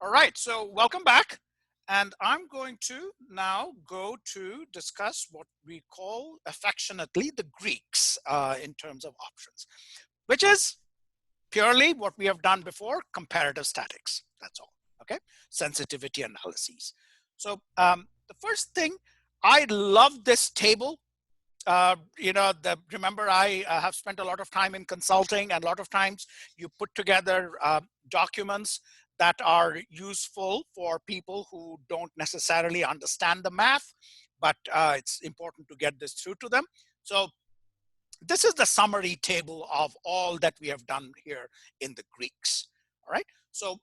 All right, so welcome back. And I'm going to now go to discuss what we call affectionately the Greeks in terms of options, which is purely what we have done before, comparative statics. That's all, okay? Sensitivity analyses. So the first thing, I love this table. Remember I have spent a lot of time in consulting, and a lot of times you put together documents that are useful for people who don't necessarily understand the math, but it's important to get this through to them. So this is the summary table of all that we have done here in the Greeks. All right. So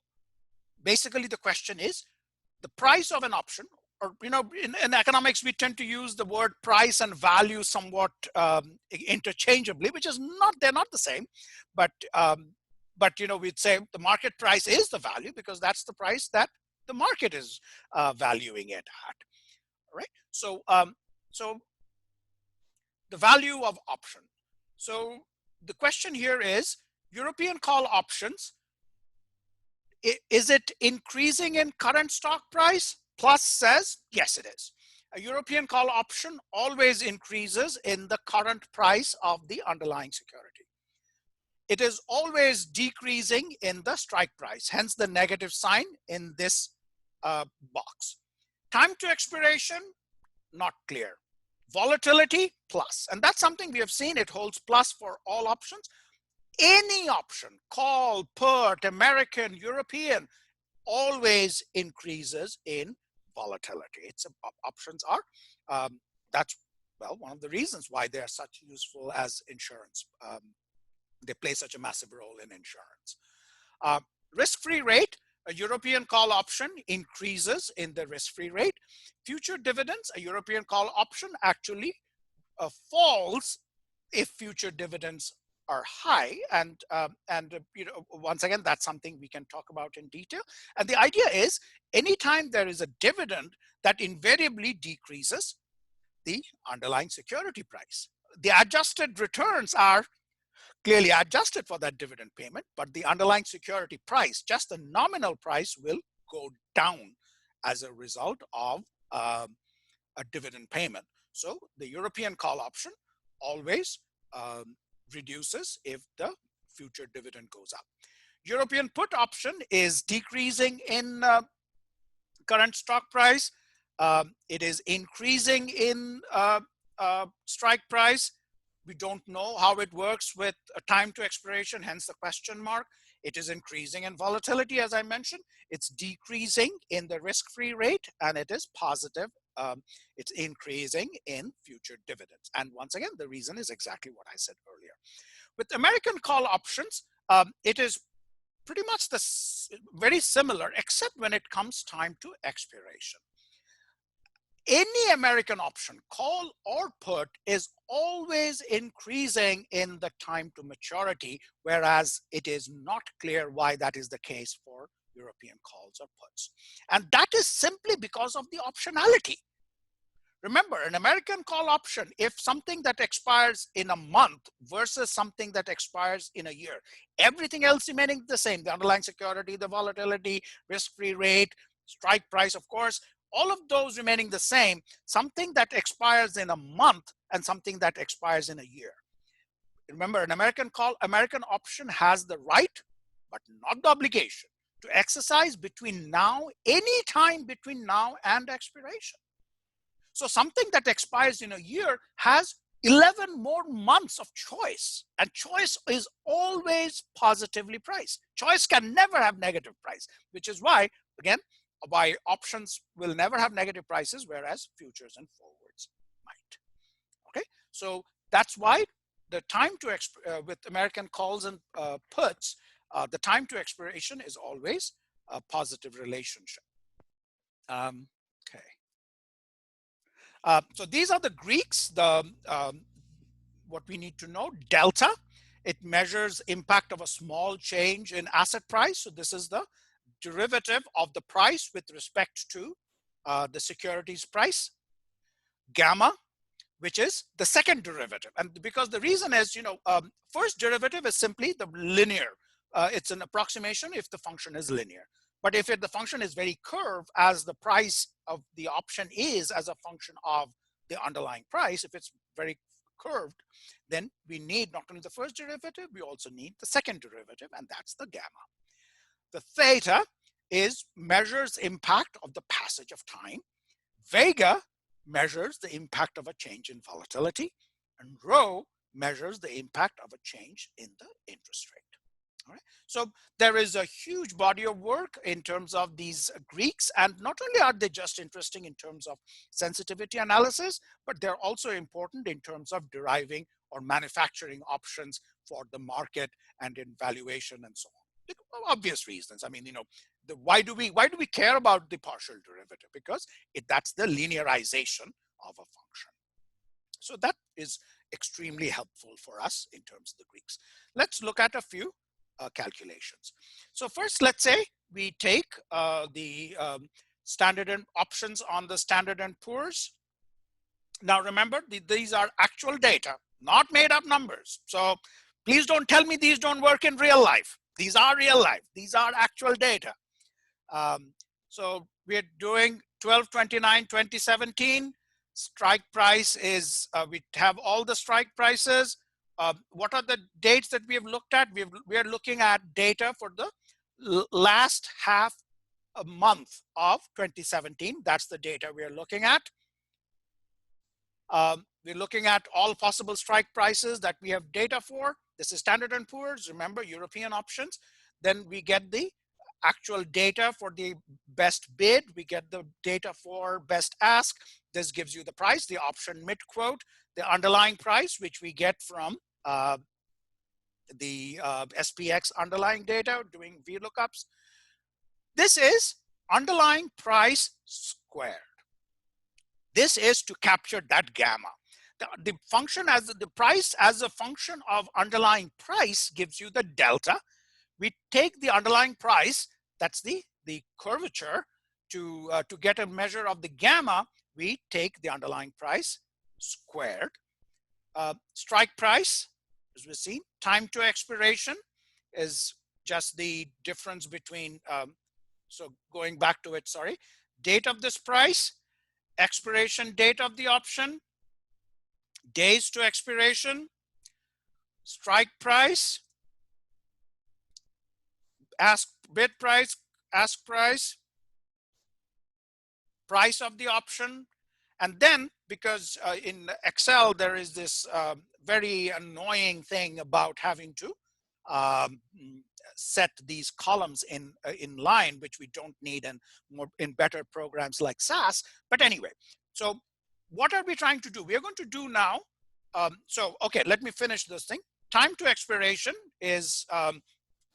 basically the question is the price of an option, or in economics we tend to use the word price and value somewhat interchangeably, which is not, they're not the same, but we'd say the market price is the value because that's the price that the market is valuing it at. All right. So the value of option. So the question here is European call options. Is it increasing in current stock price? Plus says, yes, it is. A European call option always increases in the current price of the underlying security. It is always decreasing in the strike price, hence the negative sign in this box. Time to expiration, not clear. Volatility, plus. And that's something we have seen. It holds plus for all options. Any option, call, put, American, European, always increases in volatility. It's options are. That's, well, one of the reasons why they are such useful as insurance. They play such a massive role in insurance. Risk-free rate, a European call option increases in the risk-free rate. Future dividends, a European call option actually falls if future dividends are high, and once again, that's something we can talk about in detail. And the idea is anytime there is a dividend, that invariably decreases the underlying security price. The adjusted returns are clearly adjusted for that dividend payment, but the underlying security price, just the nominal price, will go down as a result of a dividend payment. So the European call option always reduces if the future dividend goes up. European put option is decreasing in current stock price. It is increasing in strike price. We don't know how it works with a time to expiration, hence the question mark. It is increasing in volatility, as I mentioned. It's decreasing in the risk-free rate, and it is positive. It's increasing in future dividends. And once again, the reason is exactly what I said earlier. With American call options, it is pretty much very similar, except when it comes time to expiration. Any American option, call or put, is always increasing in the time to maturity, whereas it is not clear why that is the case for European calls or puts. And that is simply because of the optionality. Remember, an American call option, if something that expires in a month versus something that expires in a year, everything else remaining the same, the underlying security, the volatility, risk-free rate, strike price, of course, all of those remaining the same, something that expires in a month and something that expires in a year. Remember, an American option has the right, but not the obligation, to exercise between now, any time between now and expiration. So something that expires in a year has 11 more months of choice, and choice is always positively priced. Choice can never have negative price, which is why, again, why options will never have negative prices, whereas futures and forwards might. Okay, so that's why the time to with American calls and puts, the time to expiration is always a positive relationship. Okay. So these are the Greeks. What we need to know, delta, it measures impact of a small change in asset price. So this is the derivative of the price with respect to the securities price. Gamma, which is the second derivative. And because the reason is, first derivative is simply the linear. It's an approximation if the function is linear. But if the function is very curved, as the price of the option is as a function of the underlying price, if it's very curved, then we need not only the first derivative, we also need the second derivative, and that's the gamma. The theta measures impact of the passage of time. Vega measures the impact of a change in volatility, and rho measures the impact of a change in the interest rate. All right. So there is a huge body of work in terms of these Greeks, and not only are they just interesting in terms of sensitivity analysis, but they're also important in terms of deriving or manufacturing options for the market and in valuation and so on. Obvious reasons. I mean, why do we care about the partial derivative? Because that's the linearization of a function. So that is extremely helpful for us in terms of the Greeks. Let's look at a few calculations. So first, let's say we take the Standard and options on the Standard and Poor's. Now remember, these are actual data, not made up numbers. So please don't tell me these don't work in real life. These are real life. These are actual data. So we're doing 12/29/2017. Strike price is, we have all the strike prices. What are the dates that we have looked at? We are looking at data for the last half a month of 2017. That's the data we are looking at. We're looking at all possible strike prices that we have data for. This is Standard and Poor's, remember, European options. Then we get the actual data for the best bid. We get the data for best ask. This gives you the price, the option mid quote, the underlying price, which we get from the SPX underlying data doing VLOOKUPs. This is underlying price squared. This is to capture that gamma. The function as the price as a function of underlying price gives you the delta. We take the underlying price, that's the curvature, to get a measure of the gamma. We take the underlying price squared. Strike price, as we've seen, time to expiration is just the difference between, so going back to it, sorry, date of this price, expiration date of the option, days to expiration, strike price, bid price, ask price, price of the option. And then, because in Excel, there is this very annoying thing about having to set these columns in line, which we don't need in better programs like SAS. But anyway, so what are we trying to do? We are going to do now. So, okay, let me finish this thing. Time to expiration is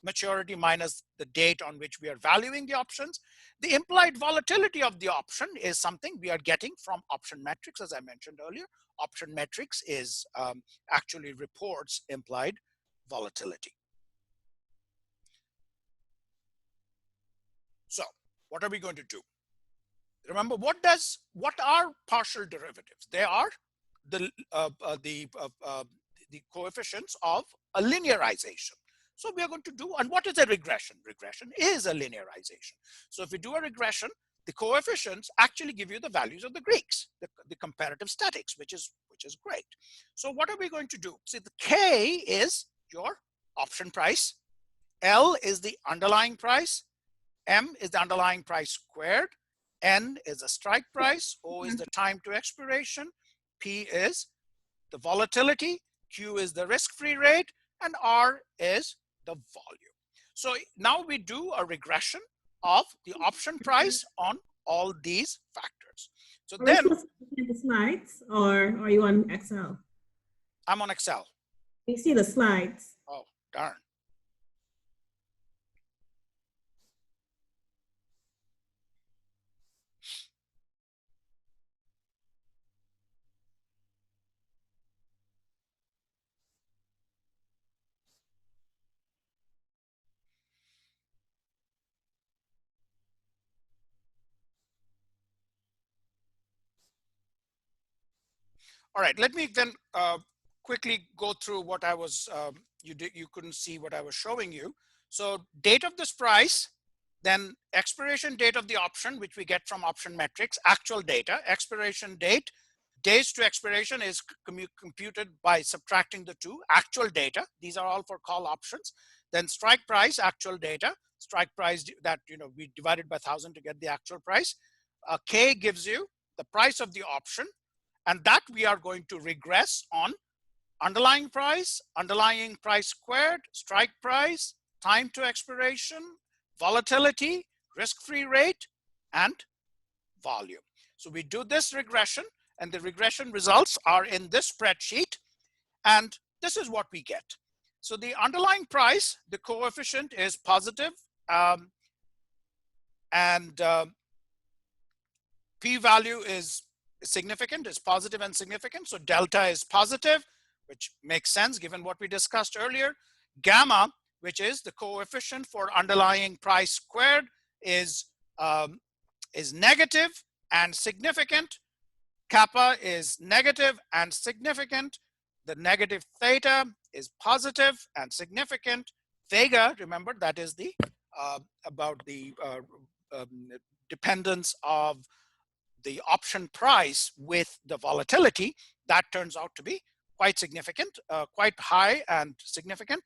maturity minus the date on which we are valuing the options. The implied volatility of the option is something we are getting from option metrics, as I mentioned earlier. Option metrics is actually reports implied volatility. So what are we going to do? Remember, what are partial derivatives? They are the coefficients of a linearization. So we are going to do, and what is a regression? Regression is a linearization. So if we do a regression, the coefficients actually give you the values of the Greeks, the comparative statics, which is great. So what are we going to do? See, the K is your option price, L is the underlying price, M is the underlying price squared, N is the strike price, O is the time to expiration, P is the volatility, Q is the risk-free rate, and R is the volume. So now we do a regression of the option price on all these factors. So are then, we the slides, or are you on Excel? I'm on Excel. You see the slides? Oh, darn. All right, let me then quickly go through what I was, you couldn't see what I was showing you. So date of this price Then expiration date of the option, which we get from option metrics, actual data, expiration date, days to expiration is computed by subtracting the two, actual data. These are all for call options. Then strike price, actual data, strike price that, we divided by 1,000 to get the actual price. K gives you the price of the option, and that we are going to regress on underlying price squared, strike price, time to expiration, volatility, risk-free rate, and volume. So we do this regression, and the regression results are in this spreadsheet, and this is what we get. So the underlying price, the coefficient is positive, and p-value is significant, is positive and significant. So delta is positive, which makes sense given what we discussed earlier. Gamma, which is the coefficient for underlying price squared, is negative and significant. Kappa is negative and significant. The negative theta is positive and significant. Vega, remember, that is the about the dependence of the option price with the volatility. That turns out to be quite significant, quite high and significant.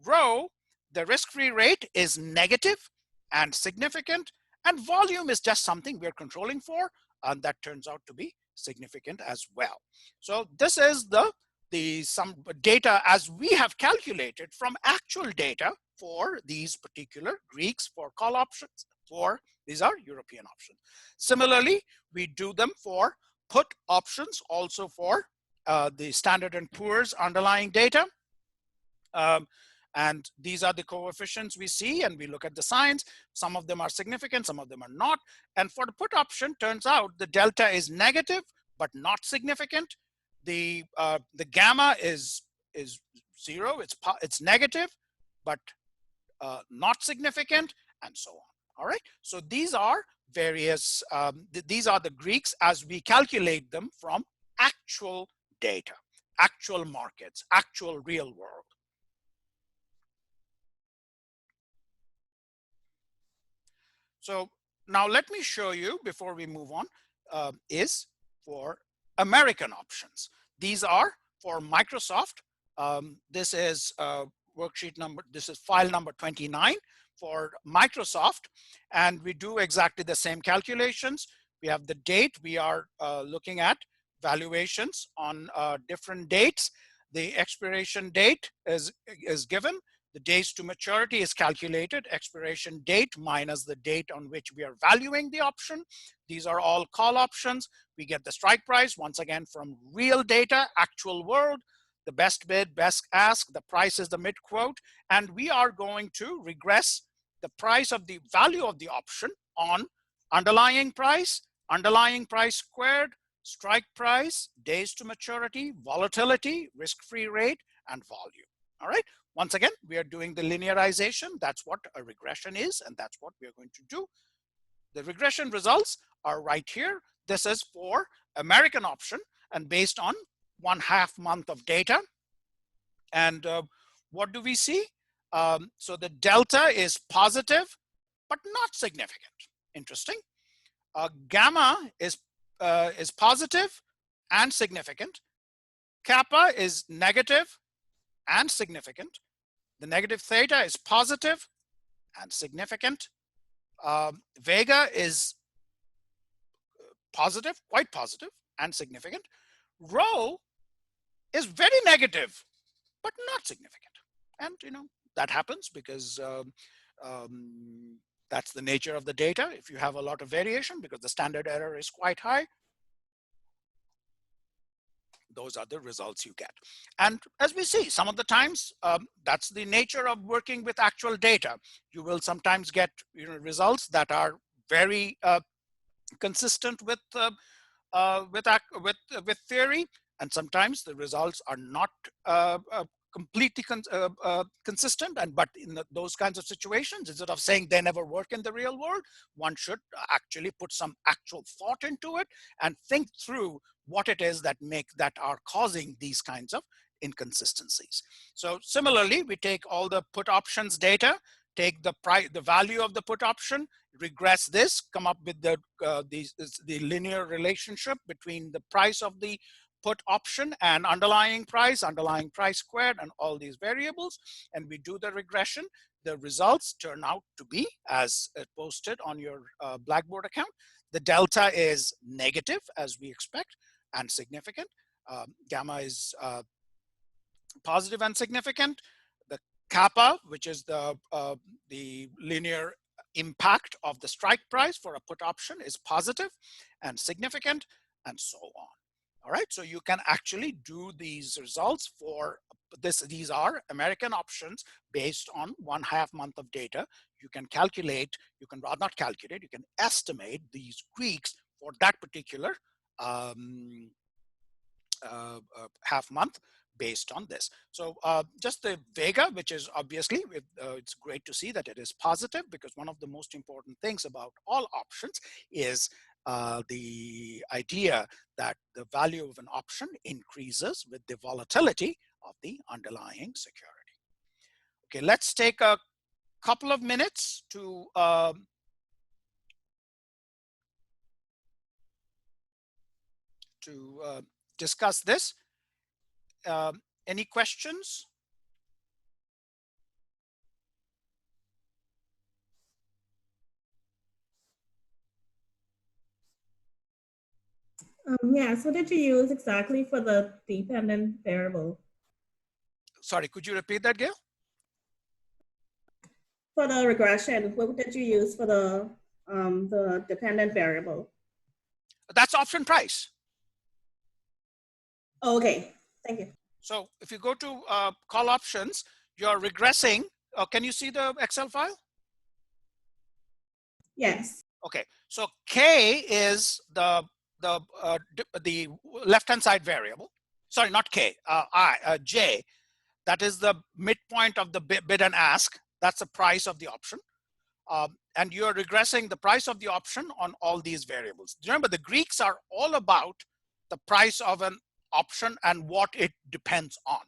Rho, the risk-free rate, is negative and significant, and volume is just something we're controlling for, and that turns out to be significant as well. So this is some data as we have calculated from actual data for these particular Greeks for call options. These are European options. Similarly, we do them for put options, also for the Standard & Poor's underlying data. And these are the coefficients we see, and we look at the signs. Some of them are significant, some of them are not. And for the put option, turns out the delta is negative, but not significant. The gamma is 0, it's negative, but not significant, and so on. All right, so these are various, these are the Greeks as we calculate them from actual data, actual markets, actual real world. So now let me show you, before we move on, is for American options. These are for Microsoft. This is worksheet number, this is file number 29 for Microsoft, and we do exactly the same calculations. We have the date. We are looking at valuations on different dates. The expiration date is given. The days to maturity is calculated, expiration date minus the date on which we are valuing the option. These are all call options. We get the strike price, once again, from real data, actual world, the best bid, best ask, the price is the mid quote, and we are going to regress the price of the value of the option on underlying price squared, strike price, days to maturity, volatility, risk-free rate, and volume. All right. Once again, we are doing the linearization. That's what a regression is, and that's what we are going to do. The regression results are right here. This is for American option and based on 1/2 month of data. And what do we see? So the delta is positive, but not significant. Interesting. Gamma is positive and significant. Kappa is negative and significant. The negative theta is positive and significant. Vega is positive, quite positive and significant. Rho is very negative, but not significant. And that happens because that's the nature of the data. If you have a lot of variation, because the standard error is quite high, those are the results you get. And as we see, some of the times, that's the nature of working with actual data. You will sometimes get results that are very consistent with theory, and sometimes the results are not completely consistent. But in those kinds of situations, instead of saying they never work in the real world, one should actually put some actual thought into it and think through what it is that are causing these kinds of inconsistencies. So similarly, we take all the put options data, take the price, the value of the put option, regress this, come up with the linear relationship between the price of the put option and underlying price squared, and all these variables, and we do the regression. The results turn out to be as posted on your Blackboard account. The delta is negative, as we expect, and significant. Gamma is positive and significant. The kappa, which is the linear impact of the strike price for a put option, is positive and significant, and so on. All right, so you can actually do these results for this. These are American options based on 1/2 month of data. You can calculate, you can not calculate, you can estimate these Greeks for that particular half month based on this. So just the Vega, which is obviously, it's great to see that it is positive, because one of the most important things about all options is the idea that the value of an option increases with the volatility of the underlying security. Okay, let's take a couple of minutes to discuss this. Any questions? Yeah, so what did you use exactly for the dependent variable? Sorry, could you repeat that, Gail? For the regression, what did you use for the dependent variable? That's option price. Oh, okay, thank you. So if you go to call options, you're regressing. Can you see the Excel file? Yes. Okay, so K is the left-hand side variable. Sorry, not K, J. That is the midpoint of the bid and ask. That's the price of the option. And you're regressing the price of the option on all these variables. Remember, the Greeks are all about the price of an option and what it depends on.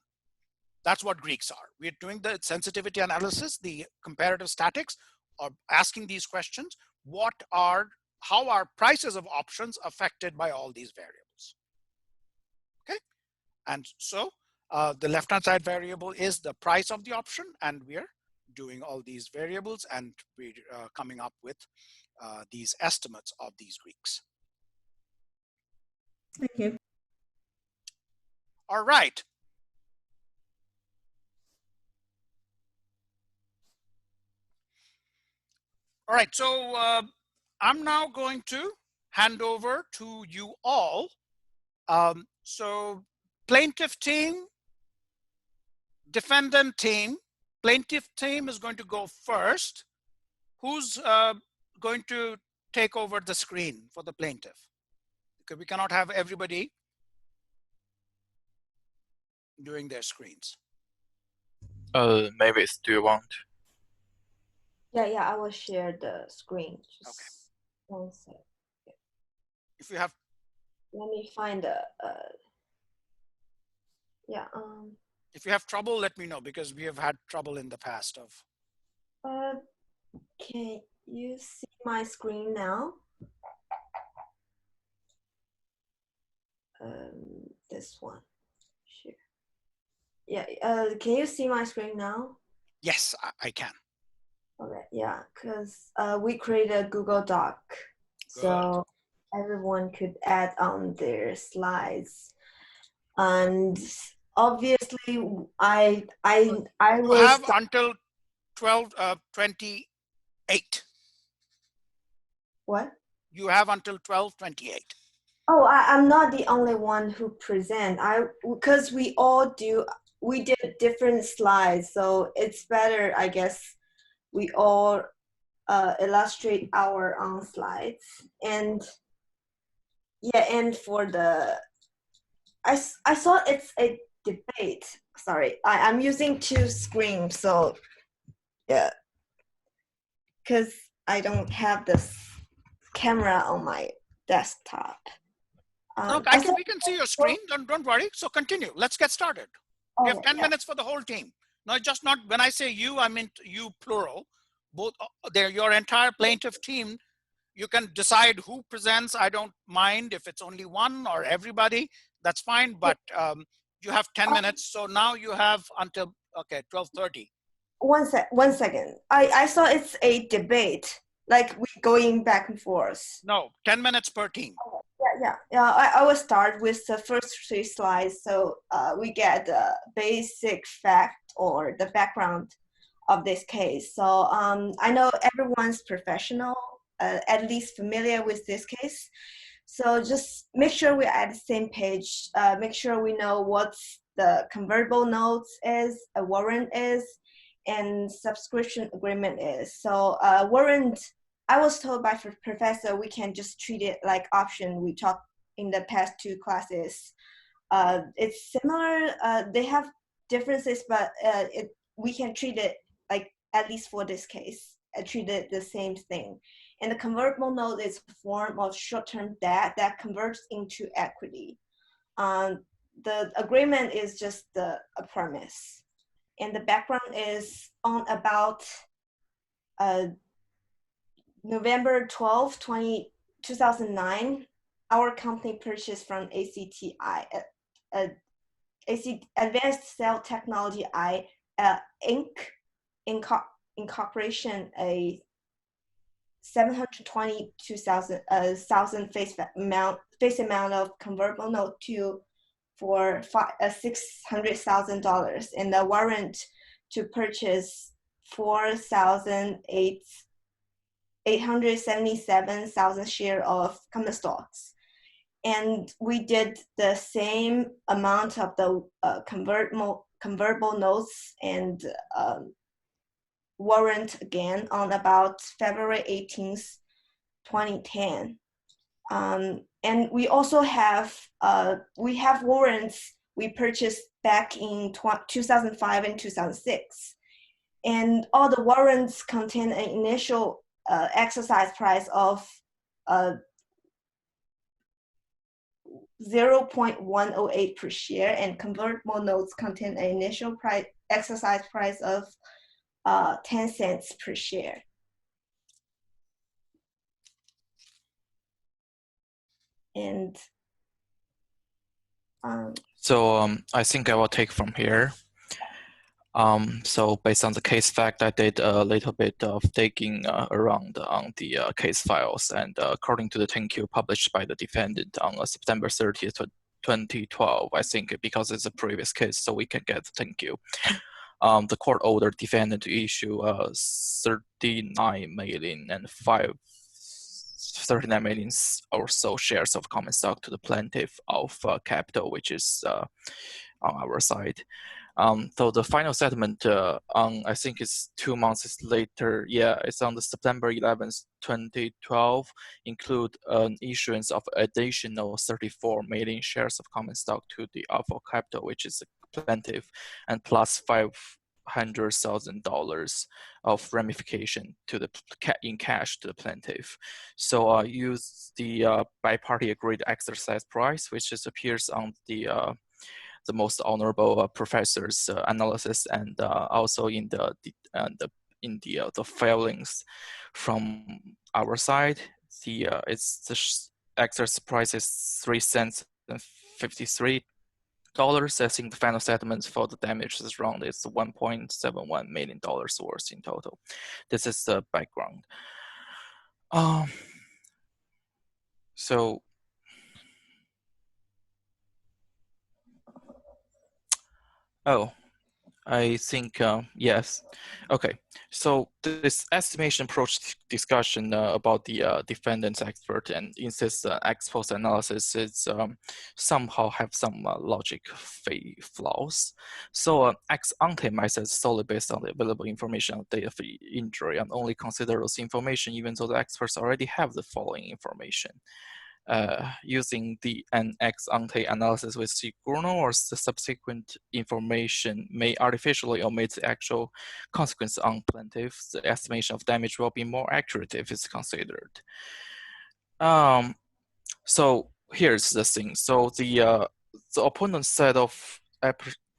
That's what Greeks are. We're doing the sensitivity analysis, the comparative statics, or asking these questions. How are prices of options affected by all these variables? Okay, and so the left-hand side variable is the price of the option, and we're doing all these variables, and we're coming up with these estimates of these Greeks. Thank you. All right. All right, so I'm now going to hand over to you all. So plaintiff team, defendant team. Plaintiff team is going to go first. Who's going to take over the screen for the plaintiff? Because we cannot have everybody doing their screens. Mavis, do you want? Yeah, I will share the screen. Just okay. 1 sec. If you have, let me find the. If you have trouble, let me know, because we have had trouble in the past of. Can you see my screen now? This one. Sure. Yeah. Can you see my screen now? Yes, I can. Okay. Yeah, because we created a Google Doc, so everyone could add on their slides, and obviously I will have until 12:28. What? You have until 12:28. Oh, I'm not the only one who present. Because we did different slides, so it's better, I guess, we all illustrate our own slides. And yeah, and for the, I thought it's a debate. Sorry, I'm using 2 screens, so yeah, because I don't have this camera on my desktop. No, we can see your screen. Don't worry. So continue. Let's get started. We have 10 minutes for the whole team. No, just not when I say you, I meant you plural. both, your entire plaintiff team, you can decide who presents. I don't mind if it's only one or everybody, that's fine, but you have 10 minutes. So now you have until, okay, 12:30. One second. I saw it's a debate, like we going back and forth. No, 10 minutes per team. Yeah. I will start with the first 3 slides, so we get the basic fact or the background of this case. So I know everyone's professional, at least familiar with this case. So just make sure we're at the same page. Make sure we know what the convertible notes is, a warrant is, and subscription agreement is. So warrant, I was told by professor we can just treat it like option. We talked in the past 2 classes. It's similar. They have differences, but we can treat it like, at least for this case, treat it the same thing. And the convertible note is a form of short-term debt that converts into equity. The agreement is just a premise. And the background is on about November 12, 2009, our company purchased from ACTI, Advanced Cell Technology Inc. Incorporation, a $722,000 face amount of convertible note for $600,000, and the warrant to purchase 877,000 share of common stocks. And we did the same amount of the convertible notes and warrant again on about February 18th, 2010. And we also have warrants we purchased back in 2005 and 2006. And all the warrants contain an initial exercise price of 0.108 per share, and convertible notes contain an initial exercise price of 10 cents per share. And so I think I will take from here. So based on the case fact, I did a little bit of digging around on the case files, and according to the 10Q published by the defendant on September 30th, 2012, I think because it's a previous case, so we can get the 10Q. The court ordered defendant to issue 39 million or so shares of common stock to the plaintiff of capital, which is on our side. So the final settlement I think it's 2 months later. Yeah, it's on the September 11th, 2012, include an issuance of additional 34 million shares of common stock to the Alpha Capital, which is a plaintiff, and plus $500,000 of ramification to the in cash to the plaintiff. So use the by-party agreed exercise price, which appears on the most honorable professor's analysis, and also in the filings from our side. The exercise price is 3 cents and 53 dollars. I think the final settlement for the damages round is $1.71 million worth in total. This is the background. So I think, yes. Okay, so this estimation approach discussion about the defendant's expert and insists ex post analysis is somehow have some logic flaws. So ex ante method is solely based on the available information on date of the injury and only consider those information even though the experts already have the following information. Using an ex ante analysis with signal or the subsequent information may artificially omit the actual consequence on plaintiff. The estimation of damage will be more accurate if it's considered. So here's the thing. So the opponent's set of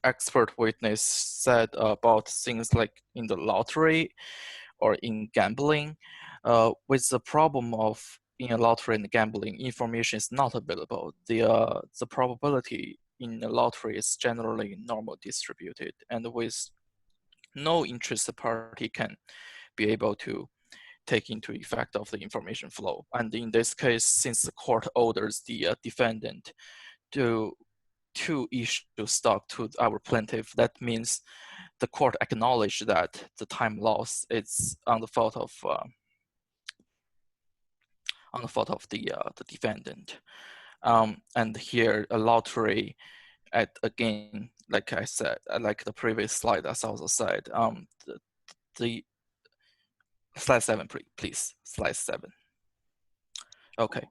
expert witness said about things like in the lottery or in gambling, with the problem of in a lottery and gambling, information is not available. The probability in a lottery is generally normal distributed, and with no interested party can be able to take into effect of the information flow. And in this case, since the court orders the defendant to issue stock to our plaintiff, that means the court acknowledged that the time loss is on the fault of the defendant. And here a lottery, again, like I said, like the previous slide, as I also said, the slide 7, please, slide 7. Okay.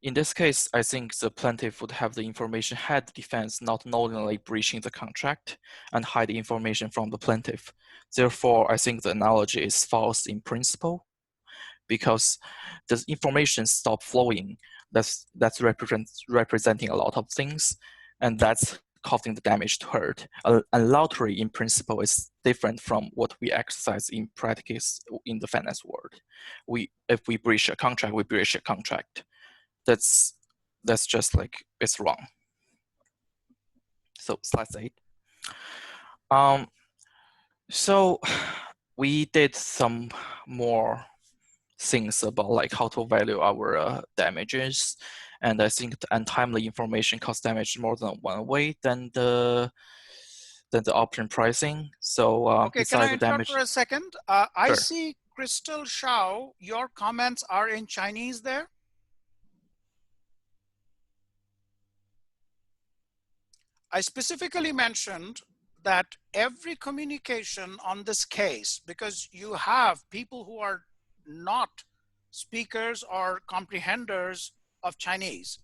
In this case, I think the plaintiff would have the information had the defense not knowingly breaching the contract and hide the information from the plaintiff. Therefore, I think the analogy is false in principle because the information stopped flowing. That's representing a lot of things, and that's causing the damage to hurt. A lottery in principle is different from what we exercise in practice in the finance world. If we breach a contract, we breach a contract. That's just like, it's wrong. So slide 8. So we did some more things about like how to value our damages, and I think the untimely information cause damage more than one way than the option pricing. So Okay, can I besides the interrupt damage, for a second? I Sure. see Crystal Shao, your comments are in Chinese there. I specifically mentioned that every communication on this case, because you have people who are not speakers or comprehenders of Chinese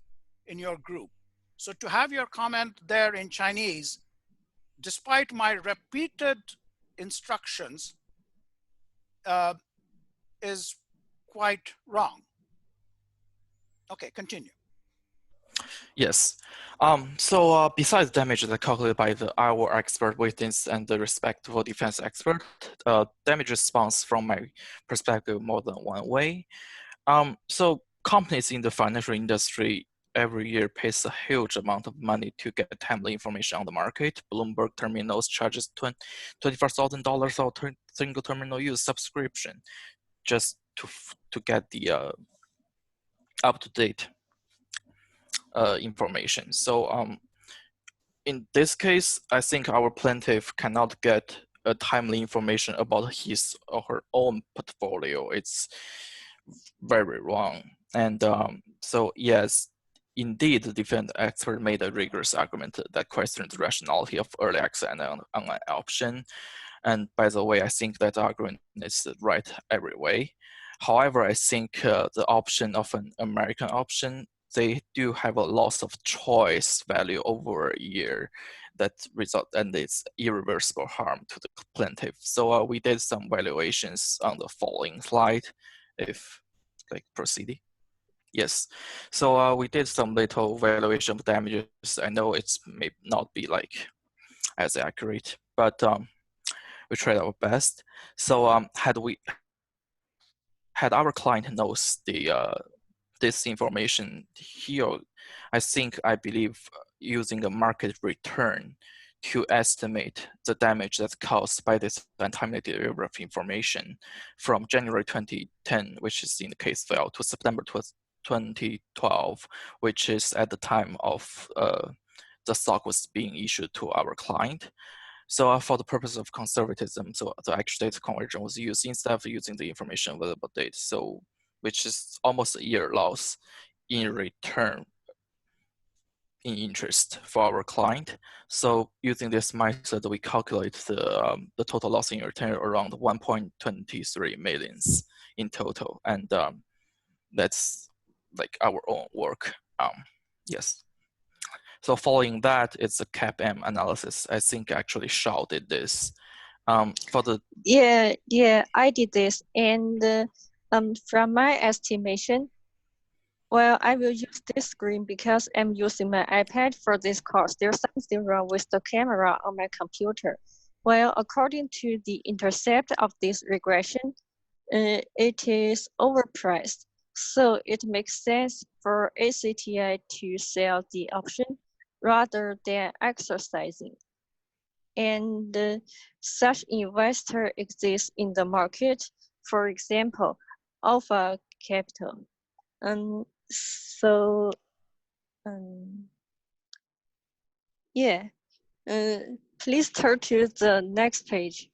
in your group. So to have your comment there in Chinese, despite my repeated instructions, is quite wrong. Okay, continue. Yes. So besides damages that calculated by our expert witness and the respectable defense expert, damage response from my perspective more than one way. So companies in the financial industry every year pays a huge amount of money to get timely information on the market. Bloomberg Terminals charges $24,000 for single terminal use subscription just to get the up-to-date information. So in this case, I think our plaintiff cannot get timely information about his or her own portfolio. It's very wrong. And so yes, indeed, the defense expert made a rigorous argument that questioned the rationality of early access and online option. And by the way, I think that argument is right every way. However, I think the option of an American option, they do have a loss of choice value over a year that result, and it's irreversible harm to the plaintiff. So we did some valuations on the following slide, if like proceeding. Yes, so we did some little valuation of damages. I know it's may not be like as accurate, but we tried our best. So had our client knows this information here, I believe using a market return to estimate the damage that's caused by this untimely delivery of information from January 2010, which is in the case file, to September 2012, which is at the time of the stock was being issued to our client. So for the purpose of conservatism, so the actual date conversion was used instead of using the information available date, so which is almost a year loss in return in interest for our client. So using this method, we calculate the total loss in return around 1.23 millions in total, and that's like our own work. Yes. So following that, it's a CAPM analysis. I think actually Shao did this. For the Yeah, I did this, and from my estimation, well, I will use this screen because I'm using my iPad for this course. There's something wrong with the camera on my computer. Well, according to the intercept of this regression, it is overpriced. So it makes sense for ACTI to sell the option rather than exercising. And such investor exists in the market. For example, Alpha Capital. So yeah, please turn to the next page.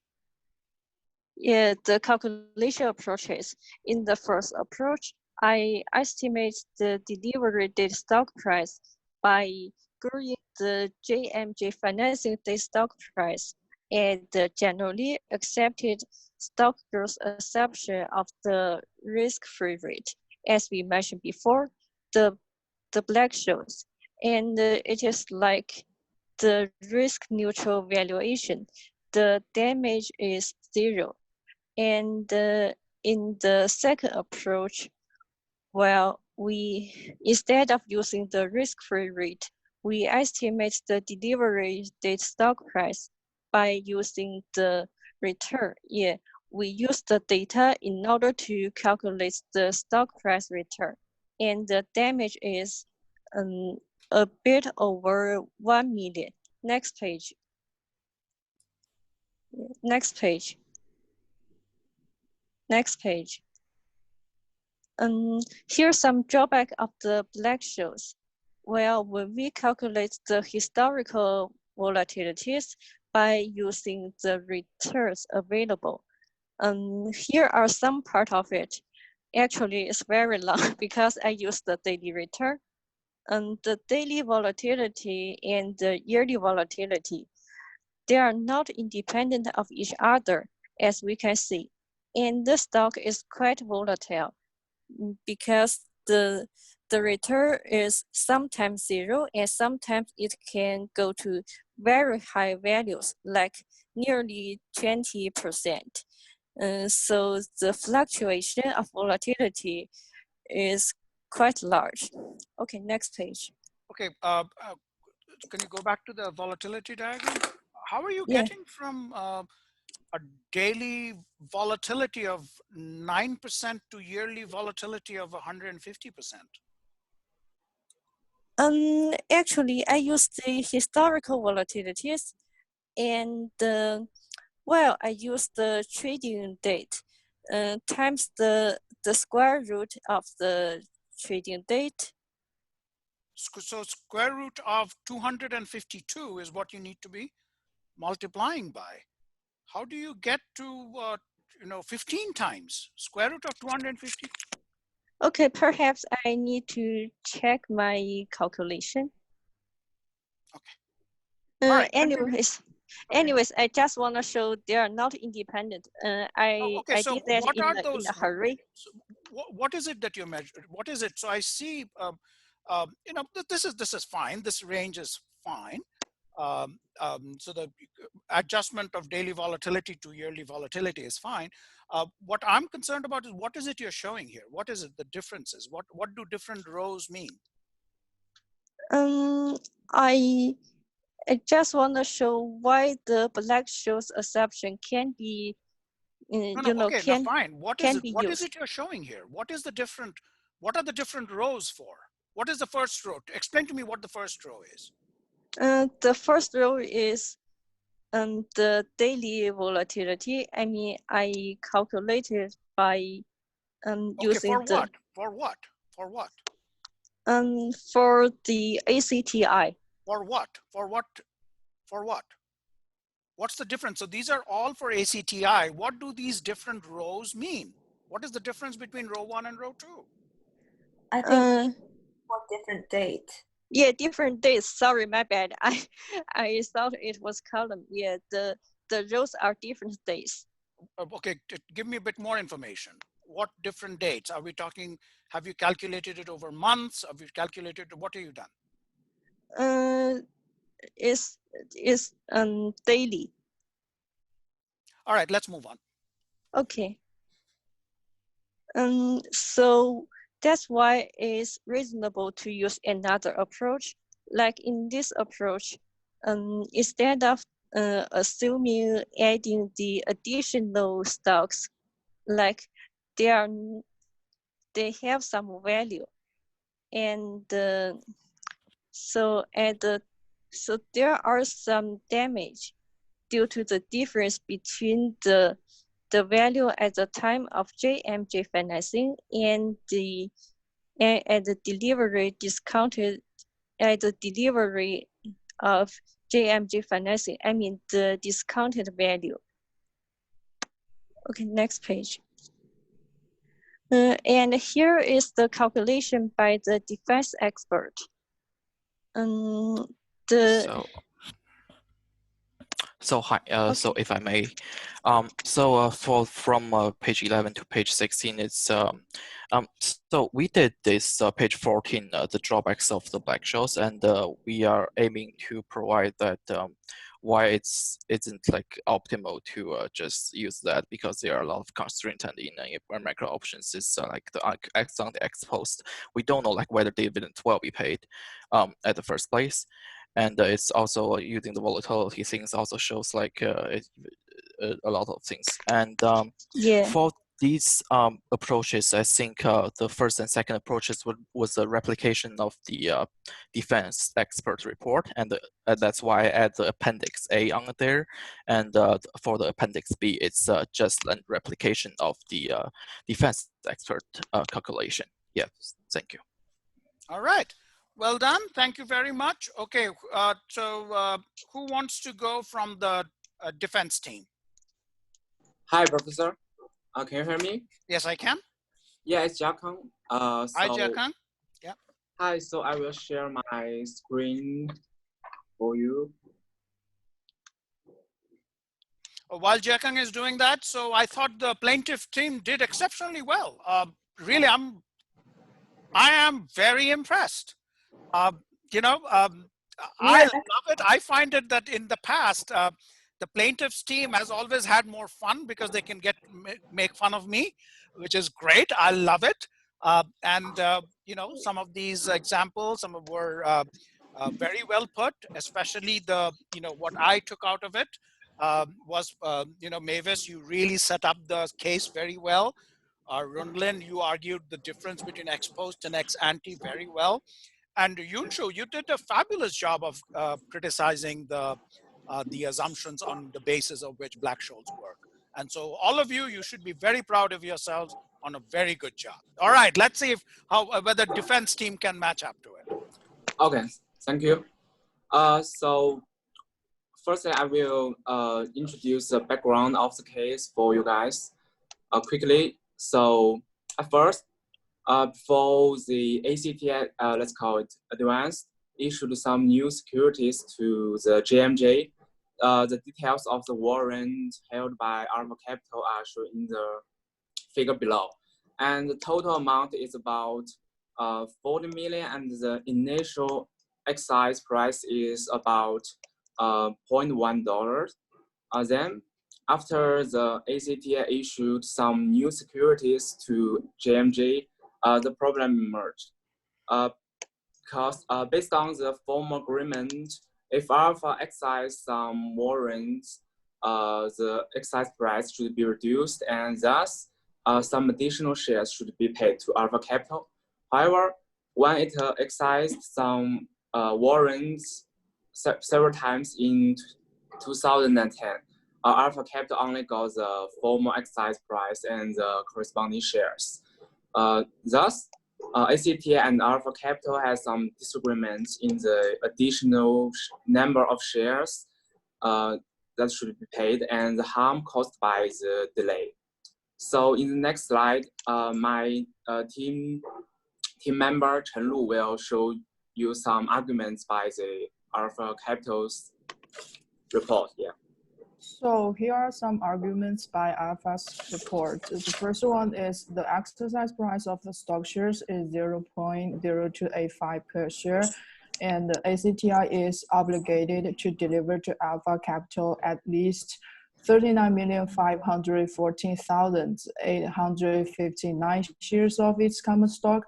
Yeah, the calculation approaches. In the first approach, I estimate the delivery date stock price by growing the JMJ financing date stock price and the generally accepted stock growth assumption of the risk-free rate. As we mentioned before, the black shows, and it is like the risk-neutral valuation. The damage is 0. And in the second approach, well, instead of using the risk-free rate, we estimate the delivery date stock price by using the return. Yeah, we use the data in order to calculate the stock price return. And the damage is a bit over 1 million. Next page. Next page. Next page. Here's some drawback of the black shows. Well, when we calculate the historical volatilities by using the returns available, here are some part of it. Actually, it's very long because I use the daily return. The daily volatility and the yearly volatility, they are not independent of each other, as we can see. And the stock is quite volatile because the return is sometimes 0 and sometimes it can go to very high values, like nearly 20%. So the fluctuation of volatility is quite large. Okay, next page. Okay, can you go back to the volatility diagram? How are you Yeah. getting from a daily volatility of 9% to yearly volatility of 150%? Actually, I use the historical volatilities, and well, I use the trading date times the square root of the trading date. So square root of 252 is what you need to be multiplying by. How do you get to 15 times square root of 250? Okay, perhaps I need to check my calculation. Okay. All right. Anyways, I just want to show they are not independent. I So did that what are in those? a hurry. So what is it that you measured? What is it? So I see, this is fine. This range is fine. So the adjustment of daily volatility to yearly volatility is fine. What I'm concerned about is what is it you're showing here? What is it? The differences? What do different rows mean? I just want to show why the black shows assumption can be, Fine. What is can it? be What is used. it you're showing here? What are the different rows for? What is the first row? Explain to me what the first row is. The first row is the daily volatility. I mean, I calculated by using for what? For what? For what? For the ACTI. For what? For what? For what? What's the difference? So these are all for ACTI. What do these different rows mean? What is the difference between row 1 and row 2? I think for different date. Yeah, different dates. Sorry, my bad. I thought it was column. Yeah, the rows are different days. Okay, give me a bit more information. What different dates are we talking? Have you calculated it over months? Have you calculated? What have you done? Is daily. All right, let's move on. Okay. So that's why it's reasonable to use another approach. Like in this approach, instead of assuming adding the additional stocks, like they have some value, and so there are some damage due to the difference between the value at the time of JMJ financing and the delivery discounted at the delivery of JMJ financing. I mean the discounted value. Okay, next page. And here is the calculation by the defense expert. So hi, Okay. so if I may, from page 11 to page 16, it's so we did this page 14, the drawbacks of the Black-Scholes, and we are aiming to provide that why isn't like optimal to just use that, because there are a lot of constraints, and in macro options is like the ex ante ex post. We don't know like whether dividend will be paid at the first place. And it's also using the volatility things also shows like a lot of things. And for these approaches, I think the first and second approaches was a replication of the defense expert report, and that's why I add the appendix A on there. And for the appendix B, it's just a replication of the defense expert calculation. Yes, thank you. All right. Well done. Thank you very much. Okay, so who wants to go from the defense team? Hi, Professor. Can you hear me? Yes, I can. Yeah, it's Jiakang. Hi, Jiakang. Yeah. Hi, so I will share my screen for you. While Jiakang is doing that, so I thought the plaintiff team did exceptionally well. Really, I am very impressed. You know, I love it. I find it that in the past, the plaintiff's team has always had more fun because they can make fun of me, which is great. I love it. You know, some of these examples, some of were very well put, especially you know, what I took out of it was, you know, Mavis, you really set up the case very well. Rundlin, you argued the difference between ex post and ex ante very well. And Yunshu, you did a fabulous job of criticizing the assumptions on the basis of which Black-Scholes work. And so all of you, you should be very proud of yourselves on a very good job. All right, let's see whether defense team can match up to it. Okay, thank you. So firstly, I will introduce the background of the case for you guys quickly. So at first, before the ACT, let's call it advanced, issued some new securities to the JMJ. The details of the warrant held by Alpha Capital are shown in the figure below. And the total amount is about 40 million, and the initial exercise price is about $0.1. Then, after the ACTA issued some new securities to JMJ, the problem emerged. Because based on the formal agreement, if Alpha exercises some warrants, the exercise price should be reduced, and thus some additional shares should be paid to Alpha Capital. However, when it exercised some warrants several times in 2010, Alpha Capital only got the formal exercise price and the corresponding shares. Thus, ACTA and Alpha Capital has some disagreements in the additional number of shares that should be paid and the harm caused by the delay. So in the next slide, my team member Chen Lu will show you some arguments by the Alpha Capital's report. Yeah. So here are some arguments by Alpha's report. The first one is the exercise price of the stock shares is 0.0285 per share, and the ACTI is obligated to deliver to Alpha Capital at least 39,514,859 shares of its common stock.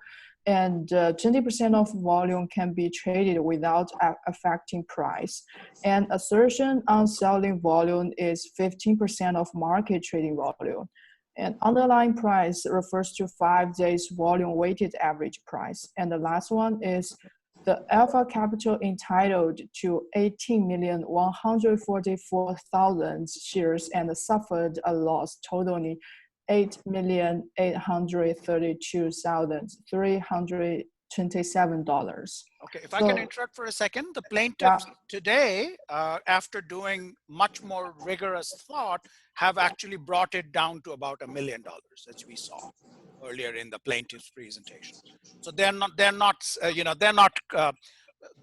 and 20% of volume can be traded without affecting price. And assertion on selling volume is 15% of market trading volume. And underlying price refers to 5 days volume weighted average price. And the last one is the alpha capital entitled to 18,144,000 shares and suffered a loss totaling $8,832,327. Okay, if I can interrupt for a second, the plaintiffs today, after doing much more rigorous thought, have actually brought it down to about $1 million, as we saw earlier in the plaintiff's presentation. So they're not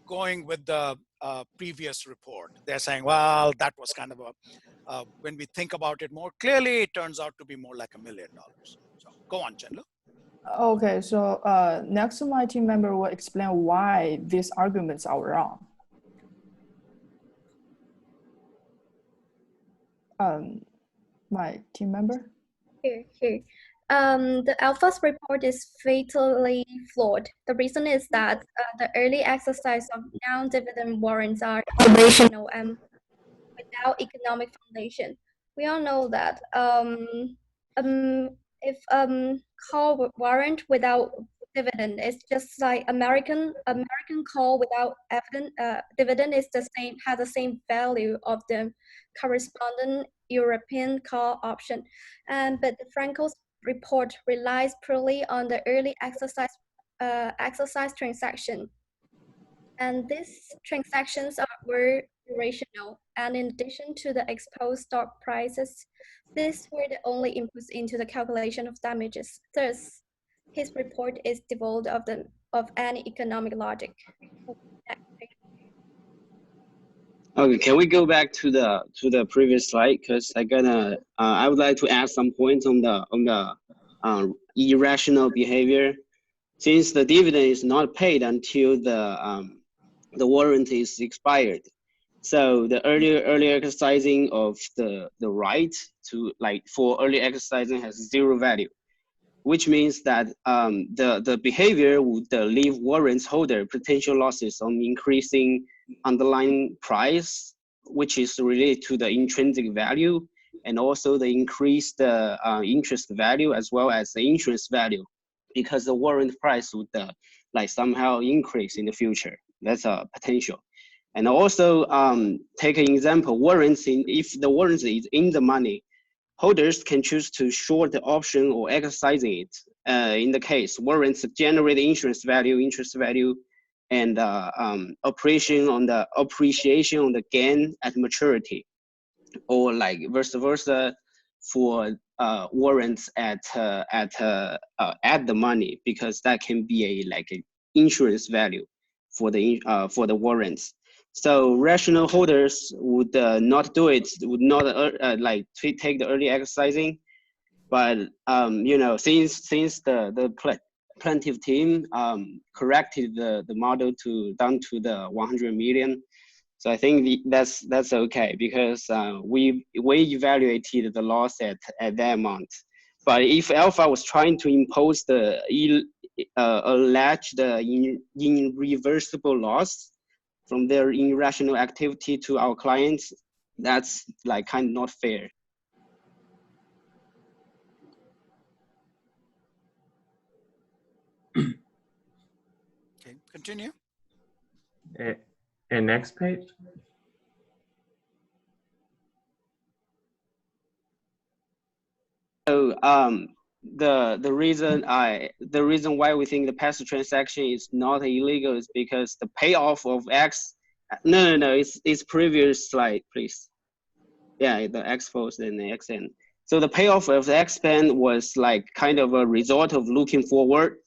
going with the previous report. They're saying, well, that was kind of when we think about it more clearly, it turns out to be more like $1 million. So go on, Chenlu. Okay, so next my team member will explain why these arguments are wrong. My team member? Here. The Alpha's report is fatally flawed. The reason is that the early exercise of non-dividend warrants are operational and without economic foundation. We all know that if call warrant without dividend is just like American call without dividend is has the same value of the corresponding European call option, but Franco's report relies purely on the early exercise transaction, and these transactions were irrational, and in addition to the exposed stock prices, these were the only inputs into the calculation of damages. Thus, his report is devoid of any economic logic. Okay, can we go back to the previous slide? Because I would like to add some points on the irrational behavior. Since the dividend is not paid until the warrant is expired, so the earlier exercising of the right to for early exercising has zero value, which means that the behavior would leave warrants holder potential losses on increasing underlying price, which is related to the intrinsic value, and also the increased interest value as well as the insurance value, because the warrant price would somehow increase in the future. That's a potential. And also take an example, if the warrants is in the money, holders can choose to short the option or exercising it. In the case, warrants generate insurance value, interest value, and appreciation on the gain at maturity, or vice versa for warrants at the money, because that can be a insurance value for the warrants. So rational holders would not do it, would not take the early exercising, but since the plaintiff team corrected the model down to the 100 million, so I think that's okay, because we evaluated the loss at that amount. But if Alpha was trying to impose the alleged irreversible loss from their irrational activity to our clients, that's kind of not fair. Okay, continue. And next page. So the reason why we think the passive transaction is not illegal is because the payoff of X. No, it's previous slide, please. Yeah, the X post and the XN. So the payoff of the Xpan was kind of a result of looking forward.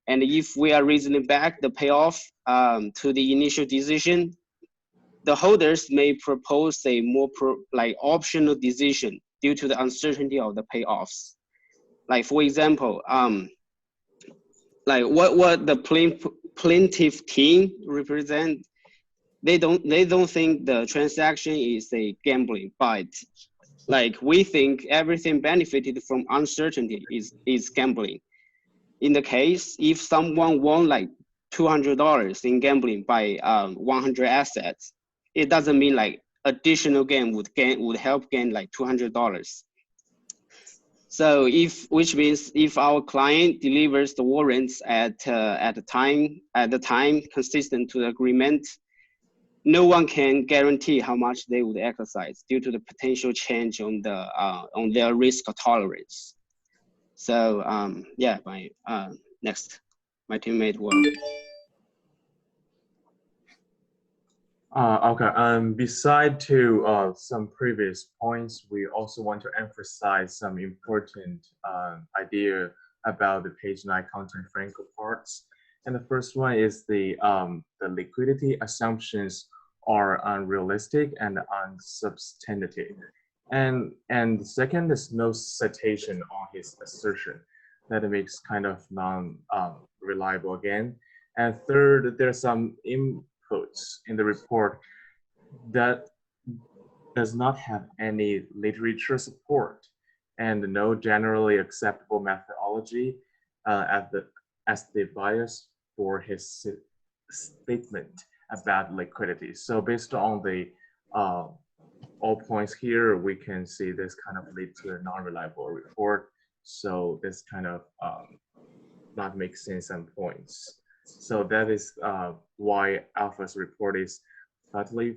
And if we are reasoning back the payoff to the initial decision, the holders may propose a more optional decision due to the uncertainty of the payoffs. For example, what the plaintiff team represent, they don't think the transaction is a gambling, but we think everything benefited from uncertainty is gambling. in the case, if someone won like $200 in gambling by 100 assets, it doesn't mean like additional gain would help gain like $200. So which means if our client delivers the warrants at the time consistent to the agreement, no one can guarantee how much they would exercise due to the potential change on their risk tolerance. So yeah, next, my teammate will. Okay. Beside to some previous points, we also want to emphasize some important idea about the page 9 content Franco parts. And the first one is the liquidity assumptions are unrealistic and unsubstantiated. And the second is no citation on his assertion. That makes kind of non-reliable again. And third, there's some inputs in the report that does not have any literature support and no generally acceptable methodology as the bias for his statement about liquidity. So based on the all points here, we can see this kind of lead to a non-reliable report. So this kind of not make sense and points. So that is why Alpha's report is slightly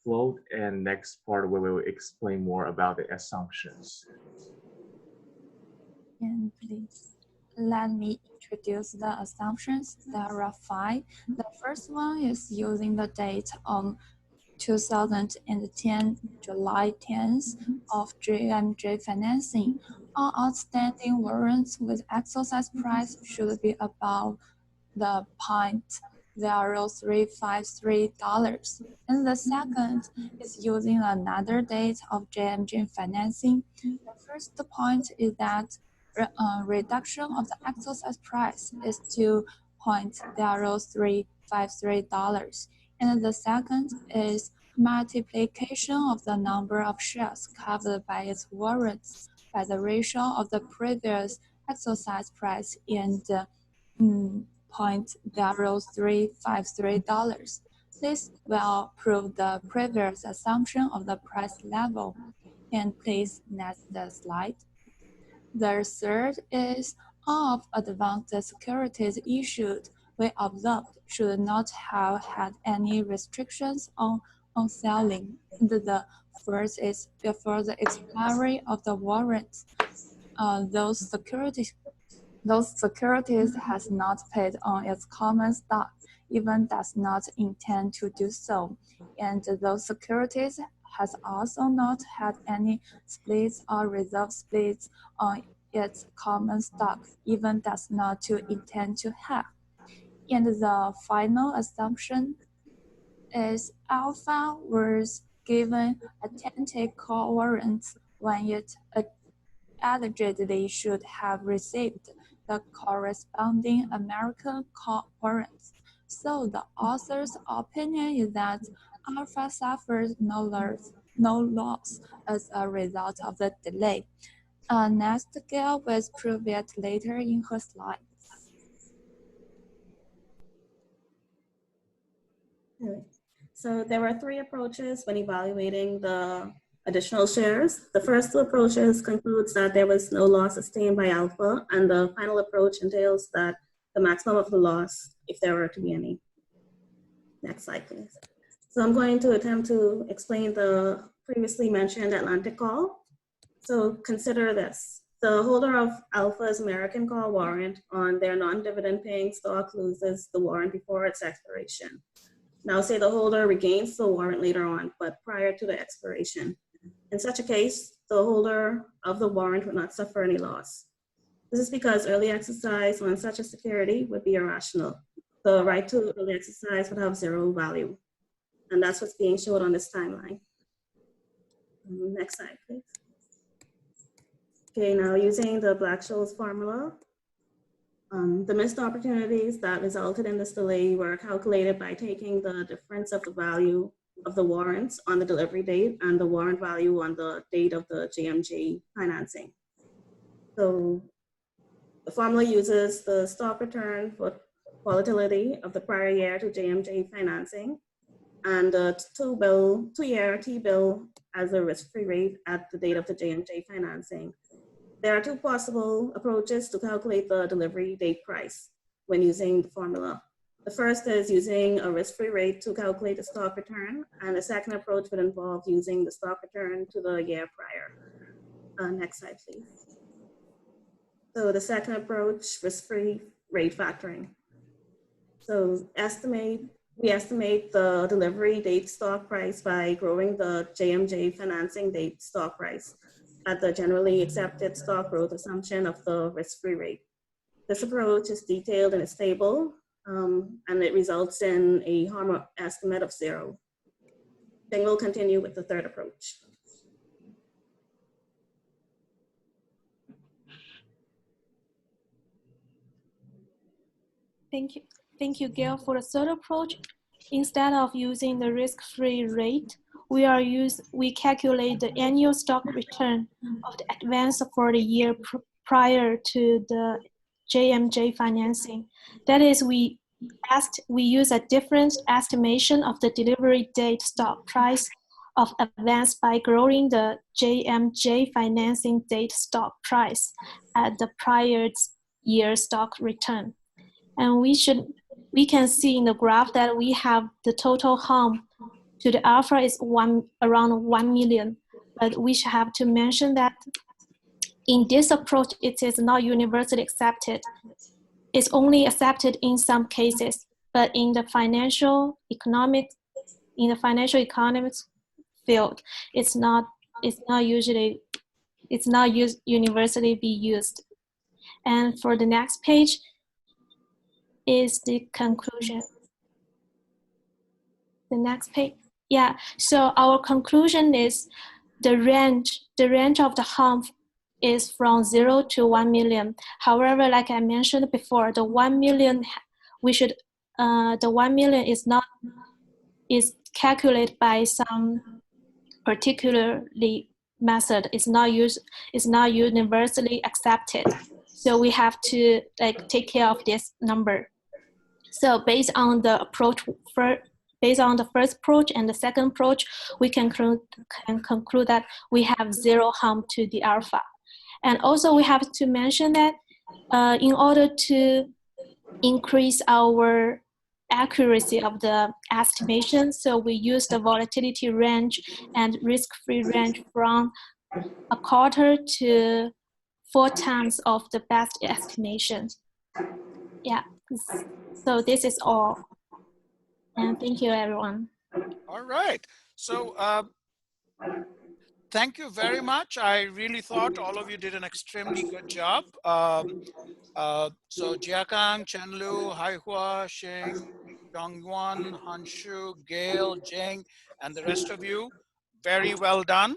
flawed. And next part, we will explain more about the assumptions. And please let me introduce the assumptions. There are 5. The first one is using the date on 2010, July 10th of JMJ financing. All outstanding warrants with exercise price should be above the $0.0353. And the second is using another date of JMJ financing. The first point is that reduction of the exercise price is to $0.0353. And the second is multiplication of the number of shares covered by its warrants by the ratio of the previous exercise price and $0.0353. This will prove the previous assumption of the price level. And please next the slide. The third is all of advanced securities issued we observed should not have had any restrictions on selling. And the first is before the expiry of the warrants, those securities has not paid on its common stock, even does not intend to do so. And those securities has also not had any splits or reserve splits on its common stock, even does not to intend to have. And the final assumption is Alpha was given authentic call warrants when it allegedly should have received the corresponding American call warrants. So the author's opinion is that Alpha suffered no loss as a result of the delay. Next, Gail will prove it later in her slides. So there were 3 approaches when evaluating the additional shares. The first 2 approaches concludes that there was no loss sustained by Alpha, and the final approach entails that the maximum of the loss, if there were to be any. Next slide, please. So I'm going to attempt to explain the previously mentioned Atlantic call. So consider this. The holder of Alpha's American call warrant on their non-dividend paying stock loses the warrant before its expiration. Now say the holder regains the warrant later on, but prior to the expiration. In such a case, the holder of the warrant would not suffer any loss. This is because early exercise on such a security would be irrational. The right to early exercise would have 0 value. And that's what's being showed on this timeline. Next slide, please. Okay, now using the Black-Scholes formula, the missed opportunities that resulted in this delay were calculated by taking the difference of the value of the warrants on the delivery date and the warrant value on the date of the JMJ financing. So The formula uses the stock return for volatility of the prior year to JMJ financing and the two-year T-bill as a risk-free rate at the date of the JMJ financing. There are two possible approaches to calculate the delivery date price when using the formula. The first is using a risk-free rate to calculate the stock return, and the second approach would involve using the stock return to the year prior. Next slide, please. So the second approach, risk-free rate factoring. So we estimate the delivery date stock price by growing the JMJ financing date stock price at the generally accepted stock growth assumption of the risk-free rate. This approach is detailed in its table, and it results in a harm estimate of 0. Then we'll continue with the third approach. Thank you, Gail. For the third approach, instead of using the risk-free rate, we calculate the annual stock return of the advance for the year prior to the JMJ financing. That is, we use a different estimation of the delivery date stock price of advance by growing the JMJ financing date stock price at the prior year stock return. And we can see in the graph that we have the total harm to the alpha is around 1 million. But we should have to mention that in this approach, it is not universally accepted. It's only accepted in some cases, but in the financial economics field, it's not universally be used. And for the next page is the conclusion. The next page. Yeah, so our conclusion is the range of the harm is from 0 to 1 million. However, like I mentioned before, the 1 million the 1 million is calculated by some particularly method. It's not universally accepted. So we have to take care of this number. So based on the first approach and the second approach, we can conclude that we have 0 harm to the alpha. And also we have to mention that in order to increase our accuracy of the estimation, so we use the volatility range and risk-free range from 1/4 to 4 times of the best estimation. Yeah, so this is all. And thank you, everyone. All right. So thank you very much. I really thought all of you did an extremely good job. So Jiakang, Chenlu, Haihua, Xing, Dongguan, Hanshu, Gail, Jing, and the rest of you, very well done.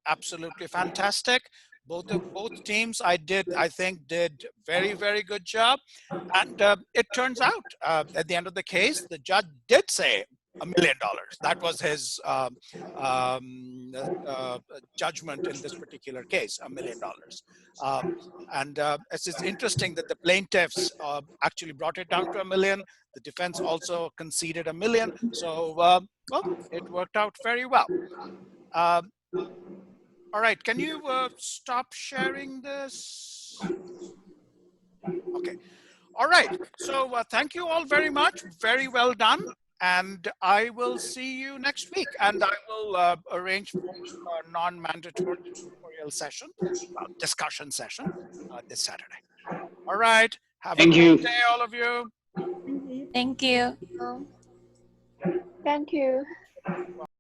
Absolutely fantastic. Both teams, I think, did very, very good job. And it turns out, at the end of the case, the judge did say $1 million. That was his judgment in this particular case, $1 million. And it's interesting that the plaintiffs actually brought it down to $1 million. The defense also conceded $1 million. So, well, it worked out very well. All right, can you stop sharing this? Okay. All right, so thank you all very much. Very well done. And I will see you next week. And I will arrange for a non-mandatory tutorial session, discussion session this Saturday. All right, have a great day, all of you. Thank you. Thank you.